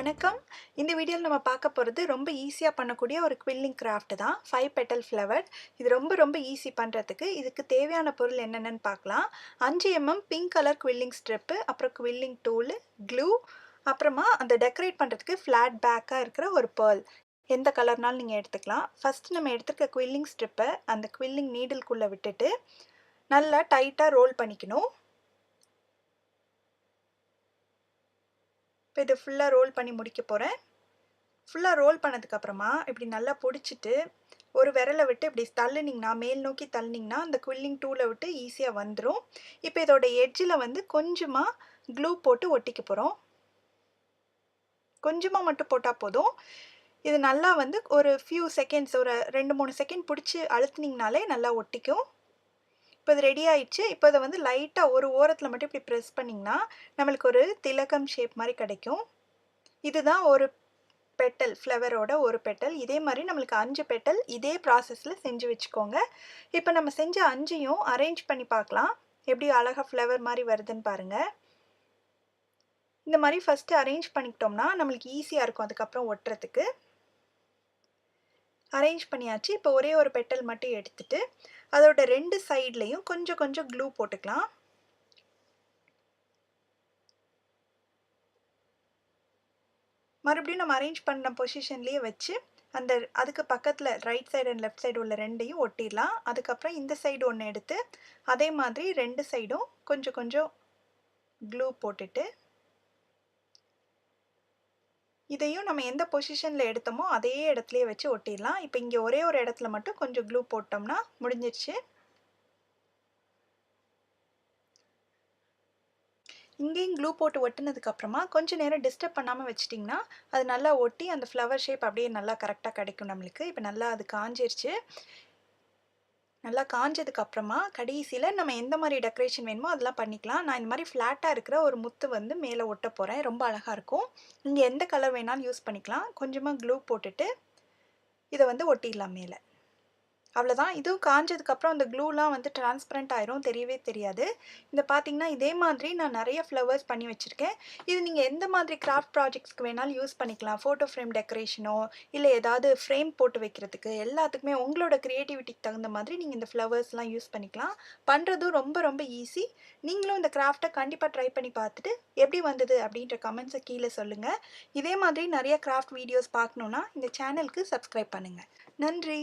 வணக்கம். இந்த வீடியோல நம்ம பார்க்க போறது ரொம்ப ஈஸியா பண்ணக்கூடிய ஒரு குவில்லிங் கிராஃப்ட் தான். 5 பெட்டல் ஃப்ளவர். இது ரொம்ப ஈஸி பண்றதுக்கு. இதுக்கு தேவையான பொருள் என்னென்னன்னு பார்க்கலாம். 5 பிங்க் கலர் குவில்லிங் ஸ்ட்ரிப், அப்புறம் குவில்லிங் டூல், க்ளூ, அப்புறமா அந்த டெக்கரேட் பண்றதுக்கு ஃப்ளாட் பேக்கா இருக்கிற ஒரு பெர்ல். எந்த கலர்னாலும் நீங்க எடுத்துக்கலாம். ஃபர்ஸ்ட் நம்ம எடுத்துக்க குவில்லிங் ஸ்ட்ரிப்ப அந்த குவில்லிங் நீடில்குள்ள விட்டுட்டு நல்லா டைட்டா ரோல் பண்ணிக்கணும். இப்போ இது ஃபுல்லா ரோல் பண்ணி முடிக்க போறேன். ஃபுல்லா ரோல் பண்ணதுக்கப்புறமா இப்படி நல்லா புடிச்சிட்டு, ஒரு விரல விட்டு இப்படி தள்ளுனீங்கன்னா, மேல் நோக்கி தள்ளுனீங்கன்னா, அந்த குவில்லிங் டூல விட்டு ஈஸியா வந்துரும். இப்போ இதோட எட்ஜில வந்து கொஞ்சமா க்ளூ போட்டு ஒட்டிக்க போறோம். கொஞ்சமா மட்டும் போட்டா போதும். இது நல்லா வந்து ஒரு ஃபியூ செகண்ட்ஸ் ஒரு 2, 3 செகண்ட் புடிச்சு அழுத்துனீங்கனாலே நல்லா ஒட்டிக்கும். இப்போ இது ரெடி ஆயிடுச்சு. இப்போ இத வந்து லைட்டா ஒரு ஓரத்துல மட்டும் இப்படி பிரஸ் பண்ணீங்கன்னா, நம்மளுக்கு ஒரு திலகம் ஷேப் மாரி கிடைக்கும். இதுதான் ஒரு பெட்டல் ஃப்ளவரோட ஒரு பெட்டல். இதே மாரி நம்மளுக்கு 5 பெட்டல் இதே ப்ராசஸ்ல செஞ்சு வச்சுக்கோங்க. இப்போ நம்ம செஞ்ச 5யும் அரேஞ்ச் பண்ணி பார்க்கலாம். எப்படி அழகா ஃப்ளவர் மாரி வருதுன்னு பாருங்க. இந்த மாரி ஃபர்ஸ்ட் அரேஞ்ச் பண்ணிக்கிட்டோம்னா, நம்மளுக்கு ஈஸியா இருக்கும் அதுக்கப்புறம் ஒட்டுறதுக்கு. அரேஞ்ச் பண்ணியாச்சு. இப்போ ஒரே ஒரு பெட்டல் மட்டும் எடுத்துட்டு, அதோட 2 சைட்லயும் கொஞ்சம் க்ளூ போட்டுக்கலாம். மறுபடியும் நம்ம அரேஞ்ச் பண்ண பொசிஷன்லயே வச்சு, அதுக்கு பக்கத்துல right side and left side உள்ள 2யும் ஒட்டிடலாம். அதுக்கப்புறம் இந்த சைடு 1 எடுத்து, அதே மாதிரி 2 சைடும் கொஞ்சம் க்ளூ போட்டுட்டு, இதையும் நம்ம எந்த பொசிஷன்ல எடுத்தோமோ அதே இடத்துலயே வச்சு ஒட்டிடலாம். இப்போ இங்க ஒரே ஒரு இடத்துல மட்டும் கொஞ்சம் க்ளூ போட்டோம்னா முடிஞ்சிருச்சு. இங்கேயும் க்ளூ போட்டு ஒட்டுனதுக்கு அப்புறமா கொஞ்ச நேரம் டிஸ்டர்ப் பண்ணாம வச்சுட்டிங்கன்னா, அது நல்லா ஒட்டி அந்த ஃப்ளவர் ஷேப் அப்படியே நல்லா கரெக்ட்டா கிடைக்கும் நம்மளுக்கு. இப்போ நல்லா அது காஞ்சிருச்சு. நல்லா காஞ்சதுக்கு அப்புறமா கடைசியில நம்ம எந்த மாரி டெக்கரேஷன் வேணுமோ அதெல்லாம் பண்ணிக்கலாம். நான் இந்த மாரி ஃப்ளாட்டா இருக்கிற ஒரு முத்து வந்து மேல ஒட்டப் போறேன். ரொம்ப அழகா இருக்கும். நீங்க எந்த கலர் வேணாலும் யூஸ் பண்ணிக்கலாம். கொஞ்சமா க்ளூ போட்டுட்டு இத வந்து ஒட்டிடலாம் மேல. அவ்வளோதான். இதுவும் காஞ்சதுக்கப்புறம் அந்த க்ளூலாம் வந்து டிரான்ஸ்பரண்ட் ஆயிரும். தெரியவே தெரியாது. இந்த பார்த்தீங்கன்னா, இதே மாதிரி நான் நெறைய ஃப்ளவர்ஸ் பண்ணி வச்சிருக்கேன். இது நீங்க எந்த மாதிரி கிராஃப்ட் ப்ராஜெக்ட்ஸ்க்கு வேணாலும் யூஸ் பண்ணிக்கலாம். ஃபோட்டோ ஃப்ரேம் டெக்கரேஷனோ, இல்ல ஏதாவது ஃப்ரேம் போட்டு வைக்கிறதுக்கு, எல்லாத்துக்குமே உங்களோட கிரியேட்டிவிட்டிக்கு தகுந்த மாதிரி நீங்க இந்த ஃப்ளவர்ஸ்லாம் யூஸ் பண்ணிக்கலாம். பண்றதும் ரொம்ப ஈஸி. நீங்களும் இந்த கிராஃப்ட்ட கண்டிப்பா ட்ரை பண்ணி பார்த்துட்டு, எப்படி வந்தது அப்படின்ற கமெண்ட்ஸ கீழ சொல்லுங்க. இதே மாதிரி நெறைய கிராஃப்ட் வீடியோஸ் பார்க்கணும்னா, இந்த சேனலுக்கு சப்ஸ்கிரைப் பண்ணுங்க. நன்றி.